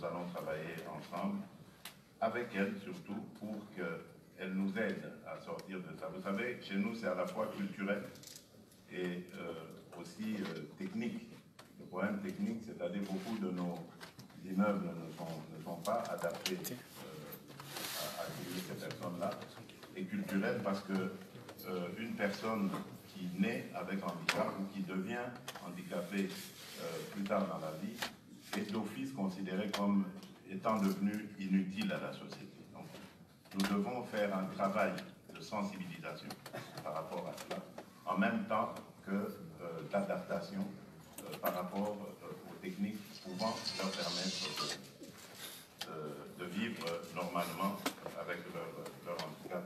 nous allons travailler ensemble, avec elle surtout, pour qu'elle nous aide à sortir de ça. Vous savez, chez nous, c'est à la fois culturel et aussi technique. Le problème technique, c'est-à-dire beaucoup de nos immeubles ne sont pas adaptés à accueillir ces personnes-là, et culturel parce que une personne qui naît avec handicap ou qui devient handicapée plus tard dans la vie est d'office considérée comme étant devenue inutile à la société. Donc, nous devons faire un travail de sensibilisation par rapport à cela, en même temps que d'adaptation par rapport aux techniques pouvant leur permettre de vivre normalement avec leur handicap.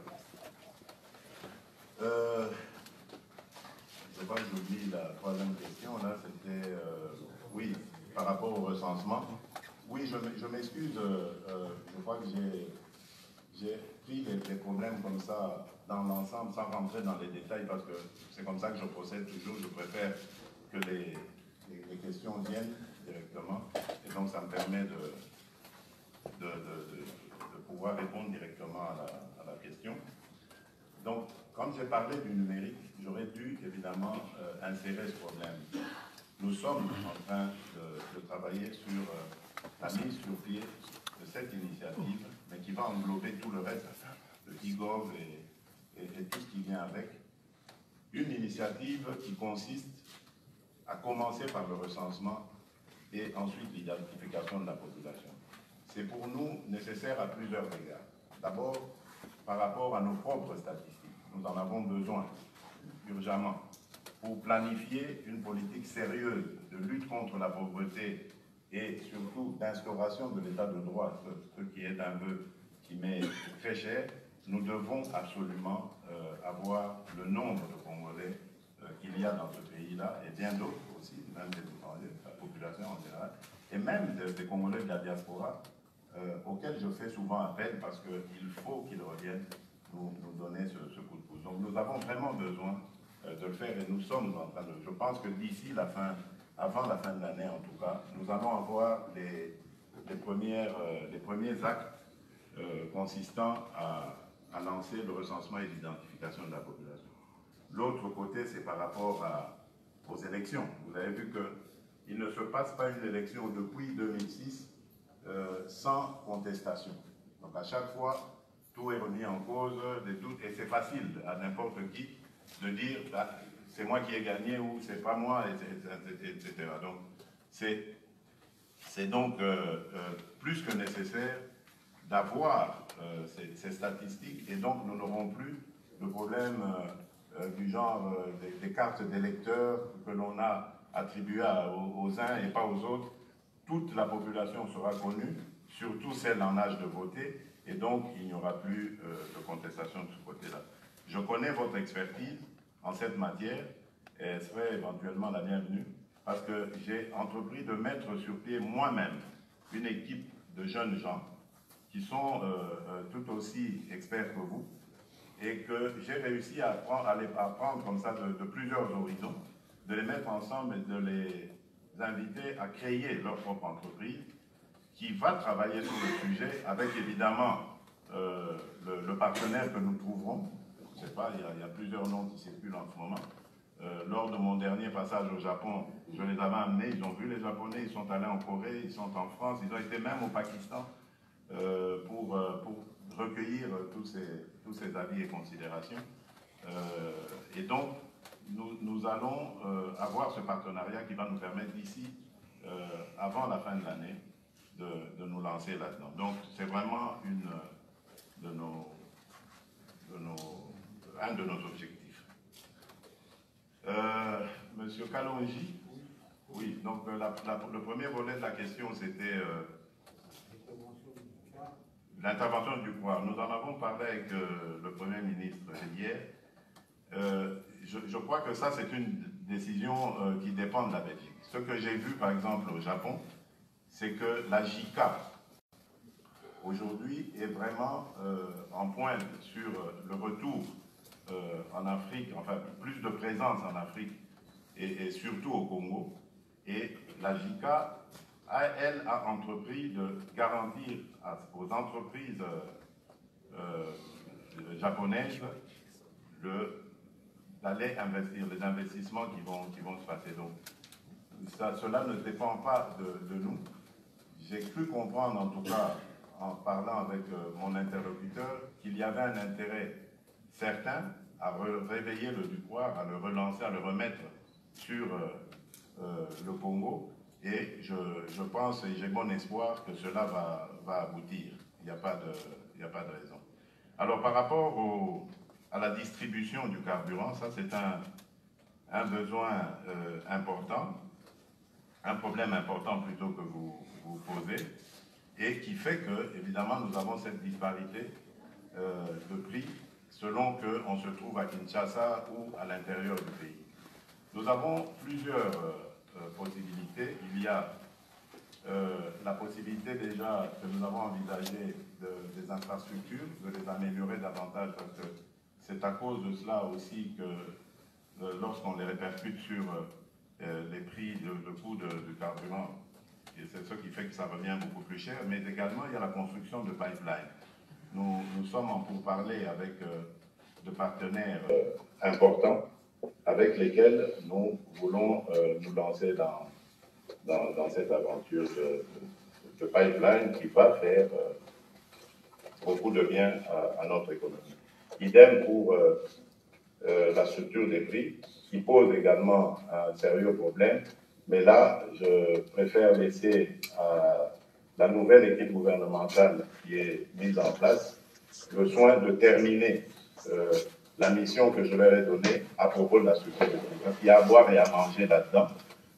Je crois que j'oublie la troisième question, là, c'était, oui, par rapport au recensement. Oui, je m'excuse, je crois que j'ai pris les problèmes comme ça dans l'ensemble, sans rentrer dans les détails, parce que c'est comme ça que je procède toujours. Je préfère que les questions viennent directement, et donc ça me permet de pouvoir répondre directement à la question. Donc, quand j'ai parlé du numérique, j'aurais dû évidemment insérer ce problème. Nous sommes en train de travailler sur la mise sur pied de cette initiative, mais qui va englober tout le reste, le e-gov et tout ce qui vient avec. Une initiative qui consiste à commencer par le recensement et ensuite l'identification de la population. C'est pour nous nécessaire à plusieurs égards. D'abord, par rapport à nos propres statistiques. Nous en avons besoin, urgemment, pour planifier une politique sérieuse de lutte contre la pauvreté et surtout d'instauration de l'état de droit, ce qui est un vœu qui m'est très cher. Nous devons absolument avoir le nombre de Congolais qu'il y a dans ce pays-là, et bien d'autres aussi, même des étrangers, la population en général, et même des Congolais de la diaspora, auxquels je fais souvent appel parce qu'il faut qu'ils reviennent nous donner ce coup de pouce. Donc nous avons vraiment besoin de le faire, et nous sommes en train de... Je pense que d'ici la fin, avant la fin de l'année en tout cas, nous allons avoir les premiers actes consistant à lancer le recensement et l'identification de la population. L'autre côté, c'est par rapport aux élections. Vous avez vu qu'il ne se passe pas une élection depuis 2006 sans contestation. Donc à chaque fois, tout est remis en cause, des doutes, et c'est facile à n'importe qui de dire ah, c'est moi qui ai gagné ou c'est pas moi, etc. Donc c'est donc plus que nécessaire d'avoir ces statistiques, et donc nous n'aurons plus le problème du genre des cartes d'électeurs que l'on a attribuées aux uns et pas aux autres. Toute la population sera connue, surtout celle en âge de voter, et donc il n'y aura plus de contestation de ce côté-là. Je connais votre expertise en cette matière, et elle serait éventuellement la bienvenue, parce que j'ai entrepris de mettre sur pied moi-même une équipe de jeunes gens qui sont tout aussi experts que vous, et que j'ai réussi à prendre comme ça de plusieurs horizons, de les mettre ensemble et de les inviter à créer leur propre entreprise qui va travailler sur le sujet avec évidemment le partenaire que nous trouverons. Je ne sais pas, il y a plusieurs noms qui circulent en ce moment. Lors de mon dernier passage au Japon, je les avais amenés, ils ont vu les Japonais, ils sont allés en Corée, ils sont en France, ils ont été même au Pakistan pour recueillir tous ces avis et considérations. Et donc, nous allons avoir ce partenariat qui va nous permettre d'ici, avant la fin de l'année, de nous lancer là-dedans. Donc, c'est vraiment un de nos objectifs. Monsieur Kalonji, oui, donc le premier volet de la question, c'était l'intervention du pouvoir. Nous en avons parlé avec le Premier ministre hier. Je crois que ça, c'est une décision qui dépend de la Belgique. Ce que j'ai vu, par exemple, au Japon, c'est que la JICA, aujourd'hui, est vraiment en pointe sur le retour en Afrique, enfin, plus de présence en Afrique et surtout au Congo. Et la JICA elle a entrepris de garantir aux entreprises japonaises d'aller investir, les investissements qui vont se passer. Donc, cela ne dépend pas de nous. J'ai cru comprendre, en tout cas, en parlant avec mon interlocuteur, qu'il y avait un intérêt certain à réveiller le Ducoire, à le relancer, à le remettre sur le Congo. Et je pense et j'ai bon espoir que cela va aboutir. Il n'y a pas de raison. Alors, par rapport à la distribution du carburant, ça c'est un besoin important, un problème important plutôt que vous posez, et qui fait que, évidemment, nous avons cette disparité de prix selon qu'on se trouve à Kinshasa ou à l'intérieur du pays. Nous avons plusieurs possibilités. Il y a la possibilité déjà que nous avons envisagé des infrastructures, de les améliorer davantage, parce que c'est à cause de cela aussi que lorsqu'on les répercute sur les prix, le coût du carburant, et c'est ce qui fait que ça revient beaucoup plus cher, mais également il y a la construction de pipelines. Nous sommes en pourparlers avec de partenaires importants avec lesquels nous voulons nous lancer dans cette aventure de pipeline qui va faire beaucoup de bien à notre économie. Idem pour la structure des prix, qui pose également un sérieux problème, mais là, je préfère laisser à la nouvelle équipe gouvernementale qui est mise en place le soin de terminer la mission que je leur ai donnée à propos de la structure des prix. Parce qu'il y a à boire et à manger là-dedans.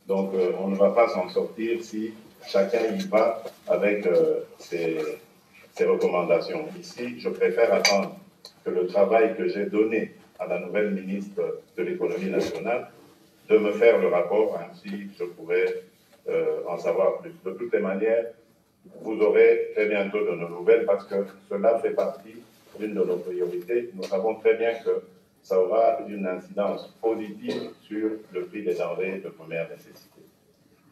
Donc, on ne va pas s'en sortir si chacun y va avec ses recommandations. Ici, je préfère attendre que le travail que j'ai donné à la nouvelle ministre de l'économie nationale, de me faire le rapport, ainsi je pourrais en savoir plus. De toutes les manières, vous aurez très bientôt de nos nouvelles parce que cela fait partie d'une de nos priorités. Nous savons très bien que ça aura une incidence positive sur le prix des denrées de première nécessité.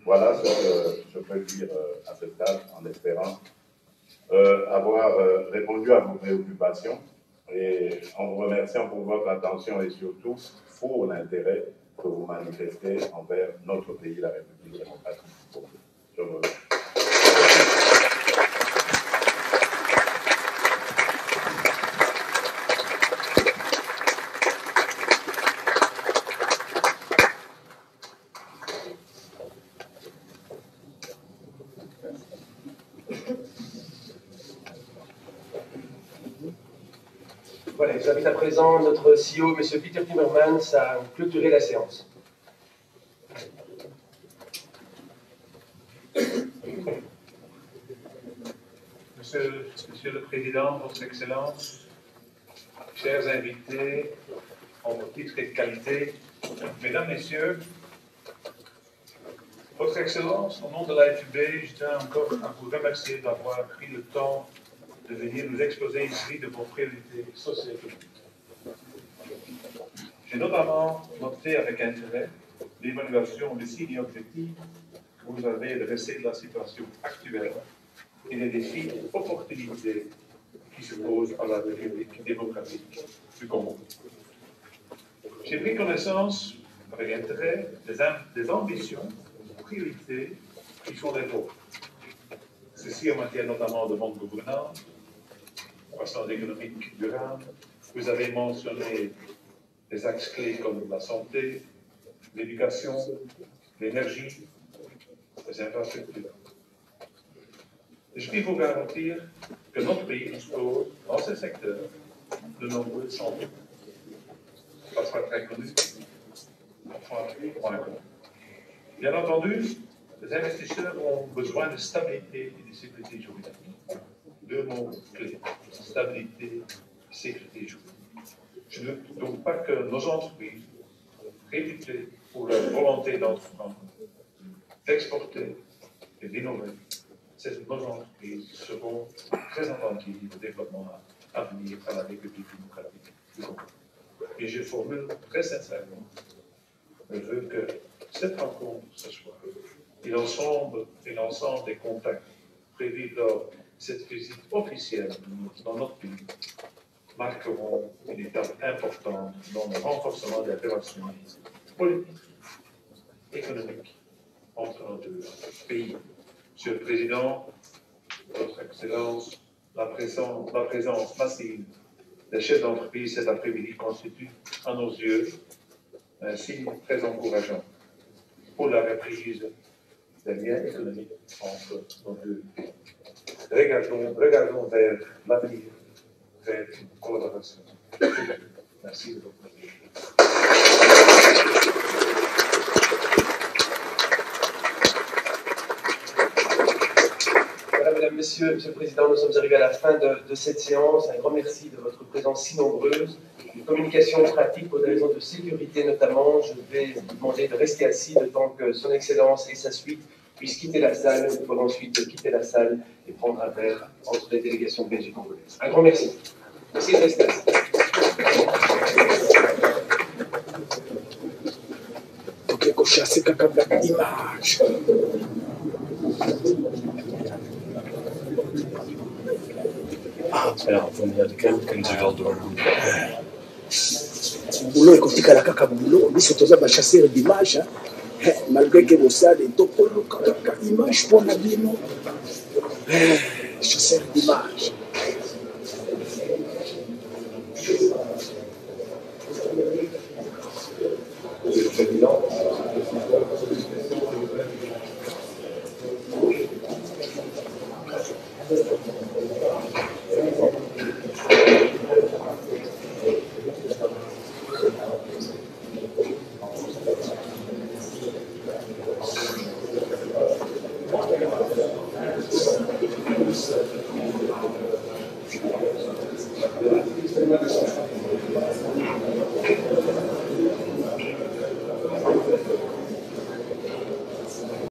Voilà ce que je peux dire à ce stade, en espérant avoir répondu à vos préoccupations et en vous remerciant pour votre attention et surtout pour l'intérêt que vous manifestez envers notre pays, la République démocratique du Congo. Je vous remercie. Voilà, j'invite à présent notre CEO, M. Peter Timmermans, à clôturer la séance. Monsieur le Président, Votre Excellence, chers invités, en vos titres et qualités, Mesdames, Messieurs, Votre Excellence, au nom de l'AFUB, je tiens encore à vous remercier d'avoir pris le temps de venir nous exposer ici de vos priorités socio-économiques. J'ai notamment noté avec intérêt l'évaluation des signes objectifs que vous avez dressés de la situation actuelle et les défis et opportunités qui se posent à la République démocratique du Congo. J'ai pris connaissance avec intérêt des ambitions, des priorités qui sont les vôtres. Ceci en matière notamment de bonne gouvernance, croissance économique durable. Vous avez mentionné des axes clés comme la santé, l'éducation, l'énergie, les infrastructures. Et je puis vous garantir que notre pays dispose, dans ce secteur, de nombreux chantiers. Ça sera très connu, enfin, moins connu. Bien entendu, les investisseurs ont besoin de stabilité et de sécurité juridique. Deux mots clés, stabilité et sécurité juridique. Je ne doute donc pas que nos entreprises, réputées pour leur volonté d'entreprendre, d'exporter et d'innover, nos entreprises seront très attentives au développement à venir à la République démocratique du Congo. Et je formule très sincèrement le vœu que cette rencontre ce soir et l'ensemble des contacts prévus lors de cette visite officielle dans notre pays marqueront une étape importante dans le renforcement des relations politiques, économiques entre nos deux pays. Monsieur le Président, Votre Excellence, la présence massive des chefs d'entreprise cet après-midi constitue, à nos yeux, un signe très encourageant pour la reprise des liens économiques entre nos deux pays. Regardons vers l'avenir, vers une collaboration. Merci de votre attention. Mesdames, Messieurs, Monsieur le Président, nous sommes arrivés à la fin de cette séance. Un grand merci de votre présence si nombreuse. Une communication pratique pour des raisons de sécurité notamment. Je vais vous demander de rester assis le temps que Son Excellence et sa suite puissent quitter la salle. Vous pourrez ensuite quitter la salle et prendre un verre entre les délégations belges et congolaises. Un grand merci. Merci de rester assis. Ok, chasser quelqu'un d'image. Boulot ekotikala kaka boulot biso toza bachasseur d'image malgré que bosale tokoluka kaka image mpona bino chasseur d'image.